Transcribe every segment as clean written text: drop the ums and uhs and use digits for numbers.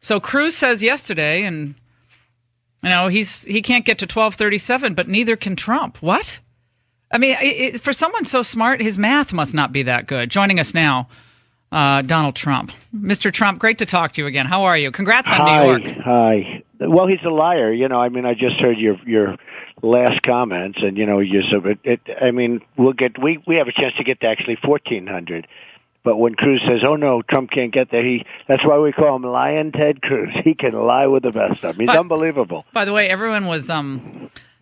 So Cruz says yesterday, and he can't get to 1237, but neither can Trump. What? I mean, for someone so smart, his math must not be that good. Joining us now, Donald Trump. Mr. Trump, great to talk to you again. How are you? Congrats on New York. Hi. Well, he's a liar. I just heard your last comments, and we have a chance to get to actually 1,400. But when Cruz says, "Oh no, Trump can't get there," that's why we call him Lion Ted Cruz. He can lie with the best of them. He's unbelievable. By the way, everyone was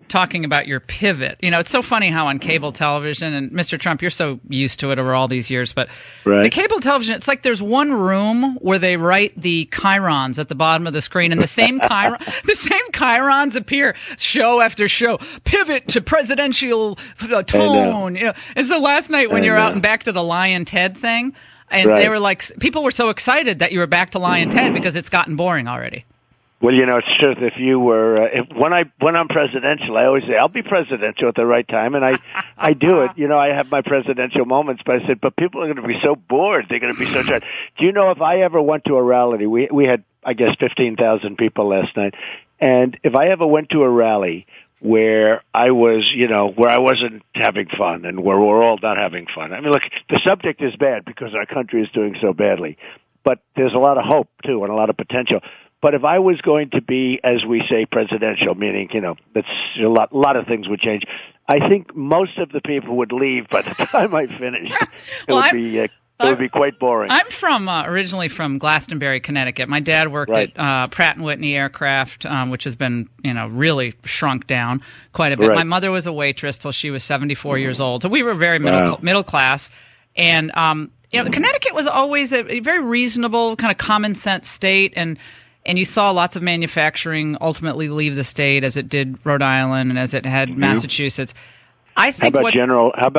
talking about your pivot. It's so funny how on cable television, and Mr. Trump, you're so used to it over all these years, but right. The cable television, it's like there's one room where they write the chyrons at the bottom of the screen, and the same chyrons appear show after show. Pivot to presidential tone. And so last night when you're out and back to the Lion Ted thing, and right. They were like, people were so excited that you were back to Lion Ted because it's gotten boring already. Well, it's true. If you were, when I'm presidential, I always say I'll be presidential at the right time, and I do it. I have my presidential moments, but I said, but people are going to be so bored. They're going to be so tired. Do you know if I ever went to a rally? We had, I guess, 15,000 people last night, and if I ever went to a rally where I was, where I wasn't having fun and where we're all not having fun. I mean, look, the subject is bad because our country is doing so badly, but there's a lot of hope too and a lot of potential. But if I was going to be, as we say, presidential, meaning, that's a lot of things would change. I think most of the people would leave by the time I finished. It would be quite boring. I'm originally from Glastonbury, Connecticut. My dad worked right. at Pratt & Whitney Aircraft, which has been, really shrunk down quite a bit. Right. My mother was a waitress till she was 74 years old. So we were very middle class. And, Connecticut was always a very reasonable, kind of common sense state. And you saw lots of manufacturing ultimately leave the state, as it did Rhode Island and as it had Massachusetts. I think How about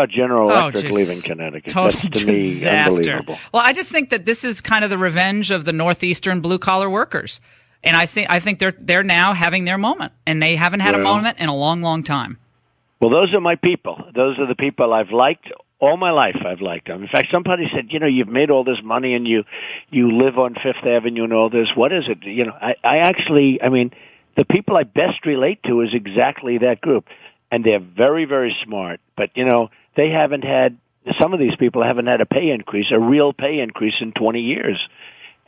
General Electric leaving Connecticut? Total That's to me disaster. Unbelievable. Well, I just think that this is kind of the revenge of the northeastern blue collar workers, and I think they're now having their moment, and they haven't had a moment in a long, long time. Well, those are my people. Those are the people I've liked. All my life I've liked them. In fact, somebody said, you've made all this money and you live on Fifth Avenue and all this. What is it? The people I best relate to is exactly that group. And they're very, very smart. But, they haven't had, some of these people haven't had a real pay increase in 20 years.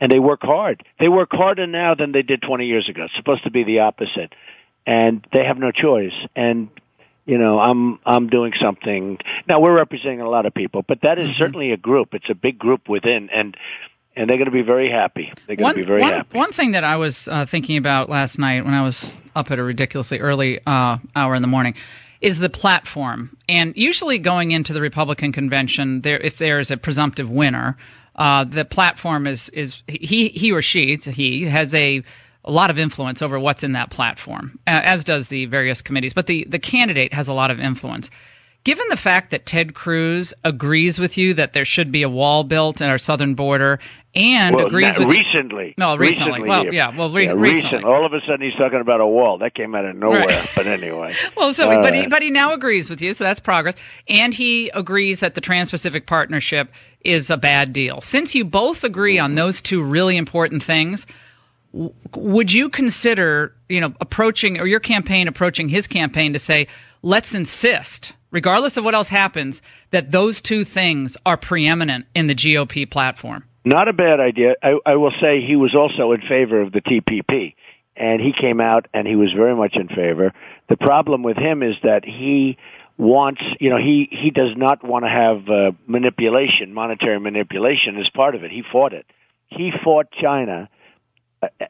And they work hard. They work harder now than they did 20 years ago. It's supposed to be the opposite. And they have no choice. And I'm doing something. Now, we're representing a lot of people, but that is certainly a group. It's a big group within, and they're going to be very happy. They're going to be very happy. One thing that I was thinking about last night when I was up at a ridiculously early hour in the morning is the platform. And usually going into the Republican convention, if there is a presumptive winner, the platform is he or she has a lot of influence over what's in that platform, as does the various committees. But the candidate has a lot of influence. Given the fact that Ted Cruz agrees with you that there should be a wall built at our southern border and agrees with recently. No, recently. Well, yeah. Well, recently. All of a sudden he's talking about a wall. That came out of nowhere. Right. But anyway. Well, but he now agrees with you, so that's progress. And he agrees that the Trans-Pacific Partnership is a bad deal. Since you both agree on those two really important things, would you consider, approaching your campaign approaching his campaign to say, let's insist, regardless of what else happens, that those two things are preeminent in the GOP platform? Not a bad idea. I will say he was also in favor of the TPP, and he came out and he was very much in favor. The problem with him is that he wants, he does not want to have monetary manipulation as part of it. He fought it. He fought China.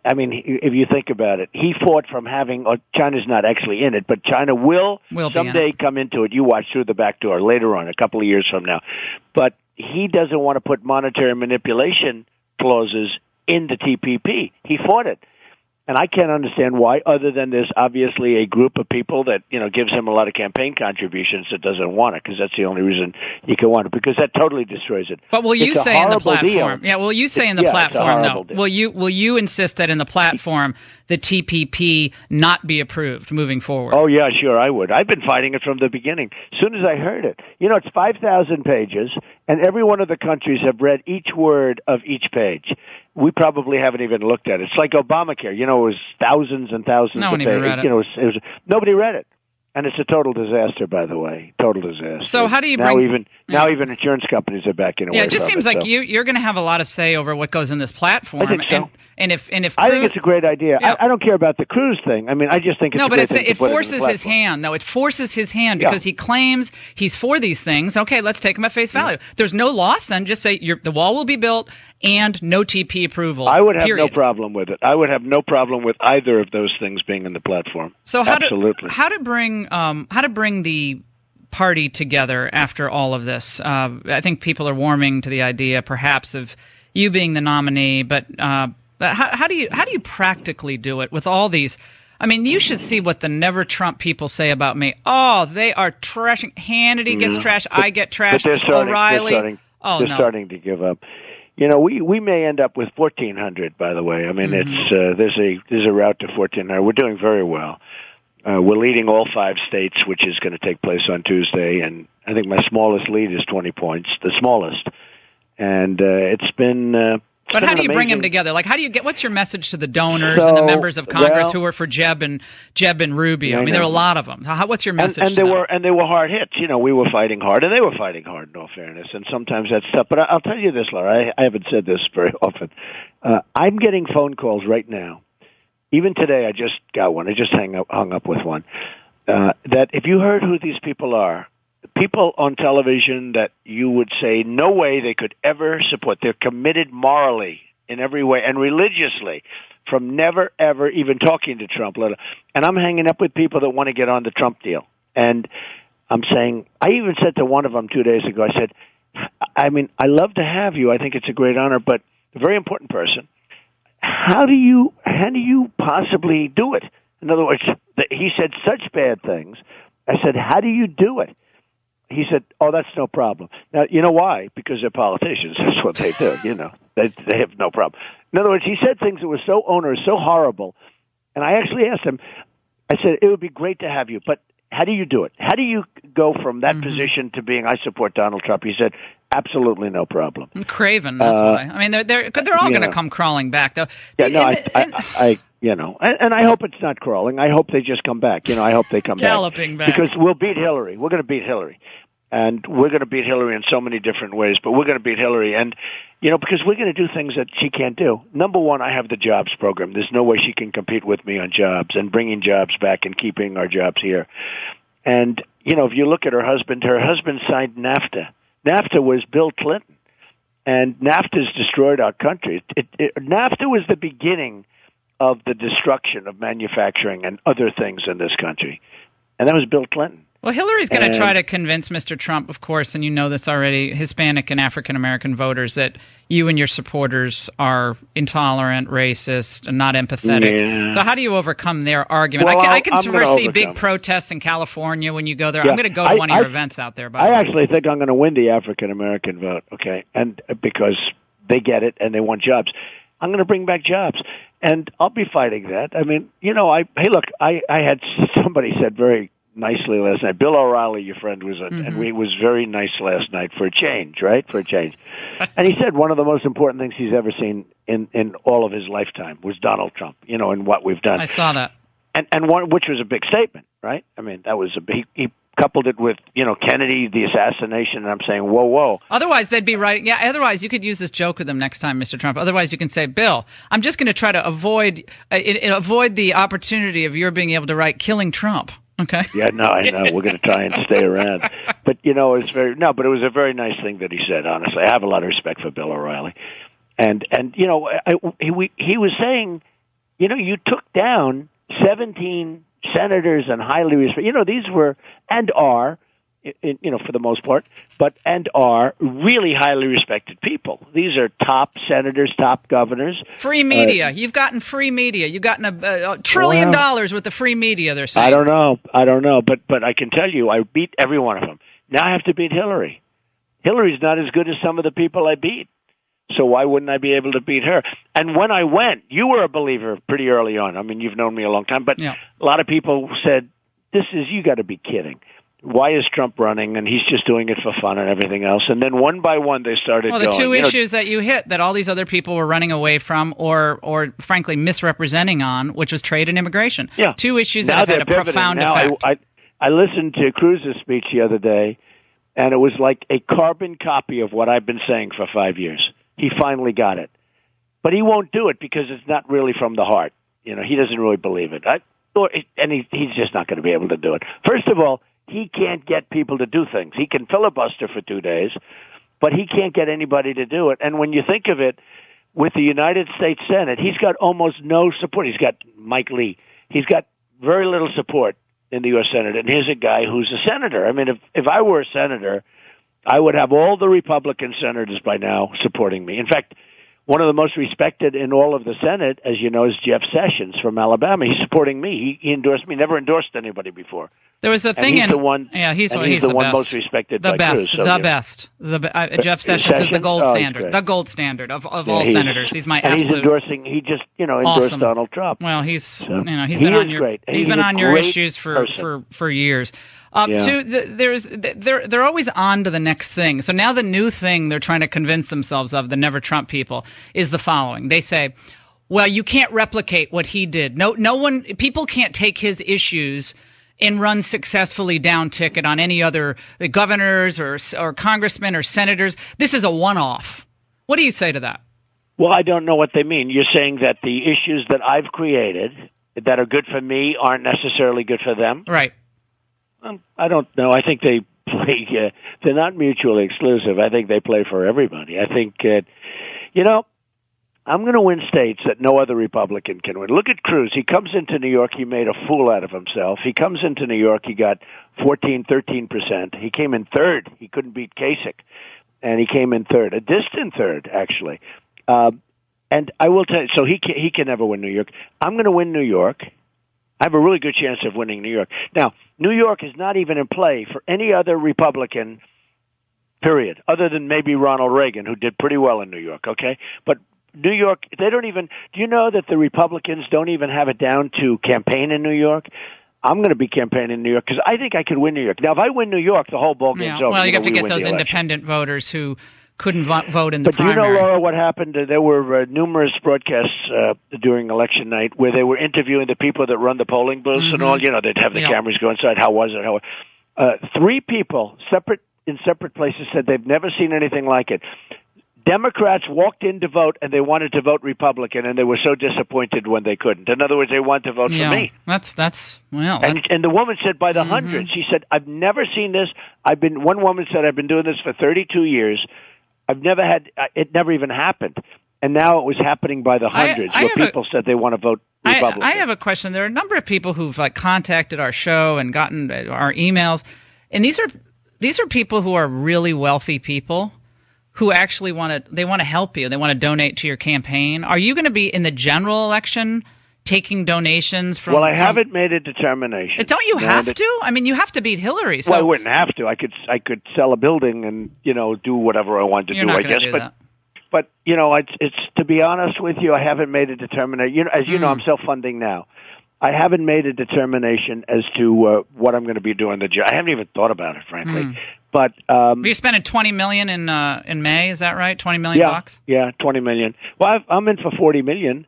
I mean, if you think about it, he fought from having, China's not actually in it, but China will someday come into it. You watch through the back door later on, a couple of years from now. But he doesn't want to put monetary manipulation clauses in the TPP. He fought it. And I can't understand why, other than there's obviously a group of people that, gives him a lot of campaign contributions that doesn't want it, because that's the only reason you can want it, because that totally destroys it. But will you say in the platform? Deal. Yeah, will you say in the platform, no? Will you insist that in the platform the TPP not be approved moving forward? Oh, yeah, sure, I would. I've been fighting it from the beginning. As soon as I heard it. It's 5,000 pages, and every one of the countries have read each word of each page. we probably haven't even looked at it. It's like Obamacare. It was thousands and thousands no one of even pages. read it. Nobody read it. And it's a total disaster, by the way. Total disaster. So how do you now even insurance companies are backing away? Yeah, it just from seems it, like so. you're going to have a lot of say over what goes in this platform. I think so. And if I think it's a great idea. Yeah. I don't care about the Cruz thing. I mean, I just think it's a great thing. It forces his hand. No, it forces his hand because he claims he's for these things. Okay, let's take him at face value. There's no loss. Then just say the wall will be built and no TP approval. I would have period. no problem with it. I would have no problem with either of those things being in the platform. So absolutely. How to bring the party together after all of this? I think people are warming to the idea, perhaps, of you being the nominee, but. How do you practically do it with all these? I mean, you should see what the Never Trump people say about me. Oh, they are trashing. Hannity gets trashed. I get trashed. But O'Reilly. They're starting to give up. We may end up with 1,400. By the way, I mean there's a route to 1,400. We're doing very well. We're leading all 5 states, which is going to take place on Tuesday, and I think my smallest lead is 20 points, the smallest, and it's been. But how do you bring them together? Like, how do you what's your message to the donors and the members of Congress who are for Jeb and Rubio? I mean, there are a lot of them. What's your message? And they were hard hits. We were fighting hard, and they were fighting hard. In all fairness, and sometimes that's tough. But I'll tell you this, Laura. I haven't said this very often. I'm getting phone calls right now. Even today, I just got one. I just hung up with one. That if you heard who these people are. People on television that you would say no way they could ever support. They're committed morally in every way and religiously from never, ever even talking to Trump. And I'm hanging up with people that want to get on the Trump deal. And I'm saying, I even said to one of them 2 days ago, I said, I mean, I love to have you. I think it's a great honor, but a very important person. How do you possibly do it? In other words, he said such bad things. I said, how do you do it? He said, "Oh, that's no problem." Now, you know why? Because they're politicians. That's what they do. They have no problem. In other words, he said things that were so onerous, so horrible. And I actually asked him. I said, "It would be great to have you, but how do you do it? How do you go from that position to being I support Donald Trump?" He said, "Absolutely no problem." Craven. That's why. I mean, they're all going to come crawling back, though. Yeah, no, and I hope it's not crawling. I hope they just come back. I hope they come galloping back. Because we'll beat Hillary. We're going to beat Hillary. And we're going to beat Hillary in so many different ways, but we're going to beat Hillary. And, because we're going to do things that she can't do. Number one, I have the jobs program. There's no way she can compete with me on jobs and bringing jobs back and keeping our jobs here. And, if you look at her husband signed NAFTA. NAFTA was Bill Clinton. And NAFTA's destroyed our country. NAFTA was the beginning of the destruction of manufacturing and other things in this country. And that was Bill Clinton. Well, Hillary's going to try to convince Mr. Trump, of course, and you know this already, Hispanic and African-American voters, that you and your supporters are intolerant, racist, and not empathetic. Yeah. So how do you overcome their argument? Well, I can foresee big protests in California when you go there. Yeah. I'm going to go to one of your events out there. I actually think I'm going to win the African-American vote, okay, and because they get it and they want jobs. I'm going to bring back jobs, and I'll be fighting that. I mean, I had somebody said very nicely last night. Bill O'Reilly, your friend, was and he was very nice last night for a change, right? For a change. And he said one of the most important things he's ever seen in all of his lifetime was Donald Trump, and what we've done. I saw that. And one, which was a big statement, right? I mean, that was he coupled it with, Kennedy, the assassination, and I'm saying, whoa. Otherwise, they'd be right. Yeah, otherwise, you could use this joke with them next time, Mr. Trump. Otherwise, you can say, Bill, I'm just going to try to avoid the opportunity of your being able to write killing Trump. Okay. Yeah, no, I know. We're going to try and stay around. But, it was a very nice thing that he said, honestly. I have a lot of respect for Bill O'Reilly. And he was saying, you took down 17 senators and highly respected, these were and are, for the most part, and are really highly respected people. These are top senators, top governors. Free media. You've gotten free media. You've gotten $1 trillion with the free media, they're saying. I don't know. But I can tell you, I beat every one of them. Now I have to beat Hillary. Hillary's not as good as some of the people I beat. So why wouldn't I be able to beat her? And when I went, you were a believer pretty early on. I mean, you've known me a long time, but a lot of people said, you got to be kidding. why is Trump running? And he's just doing it for fun and everything else. And then one by one, they started going. Well, the two issues that you hit that all these other people were running away from or frankly misrepresenting on, which was trade and immigration. Yeah. Two issues now that have had a profound effect. I listened to Cruz's speech the other day, and it was like a carbon copy of what I've been saying for 5 years. He finally got it. But he won't do it because it's not really from the heart. He doesn't really believe it. He's just not going to be able to do it. First of all, he can't get people to do things. He can filibuster for 2 days, but he can't get anybody to do it. And when you think of it, with the United States Senate, he's got almost no support. He's got Mike Lee. He's got very little support in the U.S. Senate. And here's a guy who's a senator. I mean, if I were a senator, I would have all the Republican senators by now supporting me. In fact, one of the most respected in all of the Senate, as you know, is Jeff Sessions from Alabama. He's supporting me. He endorsed me. Never endorsed anybody before. There was a thing he's the one. Yeah, he's the one best. most respected. The by best. Cruz, the best. Jeff Sessions is the gold standard. The gold standard of all senators. He's my absolute. And he's endorsing. He just endorsed awesome. Donald Trump. Well, he's been on your great. He's been on your issues for years. They're always on to the next thing. So now the new thing they're trying to convince themselves of, the Never Trump people, is the following. They say, well, you can't replicate what he did. People can't take his issues and run successfully down ticket on any other governors or congressmen or senators. This is a one-off. What do you say to that? Well, I don't know what they mean. You're saying that the issues that I've created that are good for me aren't necessarily good for them? Right. I don't know. I think they play. They're not mutually exclusive. I think they play for everybody. I think, I'm going to win states that no other Republican can win. Look at Cruz. He comes into New York. He made a fool out of himself. He comes into New York. He got 13%. He came in third. He couldn't beat Kasich, and he came in third, a distant third, actually. And I will tell you, so he can never win New York. I'm going to win New York. I have a really good chance of winning New York. Now, New York is not even in play for any other Republican, period, other than maybe Ronald Reagan, who did pretty well in New York, okay? But New York, they don't even, do you know that the Republicans don't even have it down to campaign in New York? I'm going to be campaigning in New York because I think I could win New York. Now, if I win New York, the whole ballgame's over. Well, you have to get those independent voters who couldn't vote in the primary. But do you know, Laura, what happened? There were numerous broadcasts during election night where they were interviewing the people that run the polling booths and all. They'd have the cameras go inside. How was it? 3 people in separate places said they've never seen anything like it. Democrats walked in to vote, and they wanted to vote Republican, and they were so disappointed when they couldn't. In other words, they wanted to vote for me. And the woman said by the hundreds. She said, "I've never seen this. One woman said, I've been doing this for 32 years. I've never had it. Never even happened." And now it was happening by the hundreds, where people said they want to vote Republican. I have a question. There are a number of people who've contacted our show and gotten our emails, and these are people who are really wealthy people who actually want to help you. They want to donate to your campaign. Are you going to be in the general election taking donations from? Well, I haven't made a determination. Don't you have to? I mean, you have to beat Hillary. So. Well, I wouldn't have to. I could sell a building and do whatever I wanted to do. I guess, but it's to be honest with you, I haven't made a determination. As you know, I'm self-funding now. I haven't made a determination as to what I'm going to be doing. I haven't even thought about it, frankly. But you're spending $20 million in May. Is that right? $20 million bucks? Yeah, $20 million. Well, I'm in for $40 million.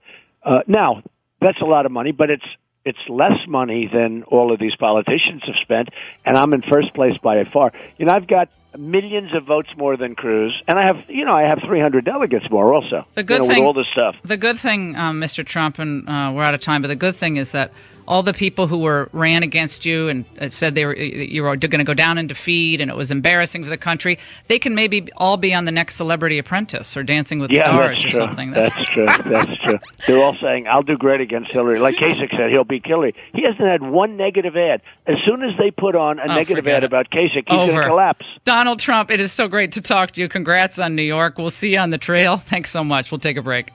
Now, that's a lot of money, but it's less money than all of these politicians have spent, and I'm in first place by far. I've got millions of votes more than Cruz, and I have 300 delegates more also. The good thing, with all this stuff. The good thing, Mr. Trump, and we're out of time, but the good thing is that all the people who ran against you and said you were going to go down in defeat and it was embarrassing for the country, they can maybe all be on the next Celebrity Apprentice or Dancing with Stars or something. That's true. That's true. They're all saying, I'll do great against Hillary. Like Kasich said, he'll beat Hillary. He hasn't had one negative ad. As soon as they put on a negative ad about Kasich, he's going to collapse. Donald Trump, it is so great to talk to you. Congrats on New York. We'll see you on the trail. Thanks so much. We'll take a break.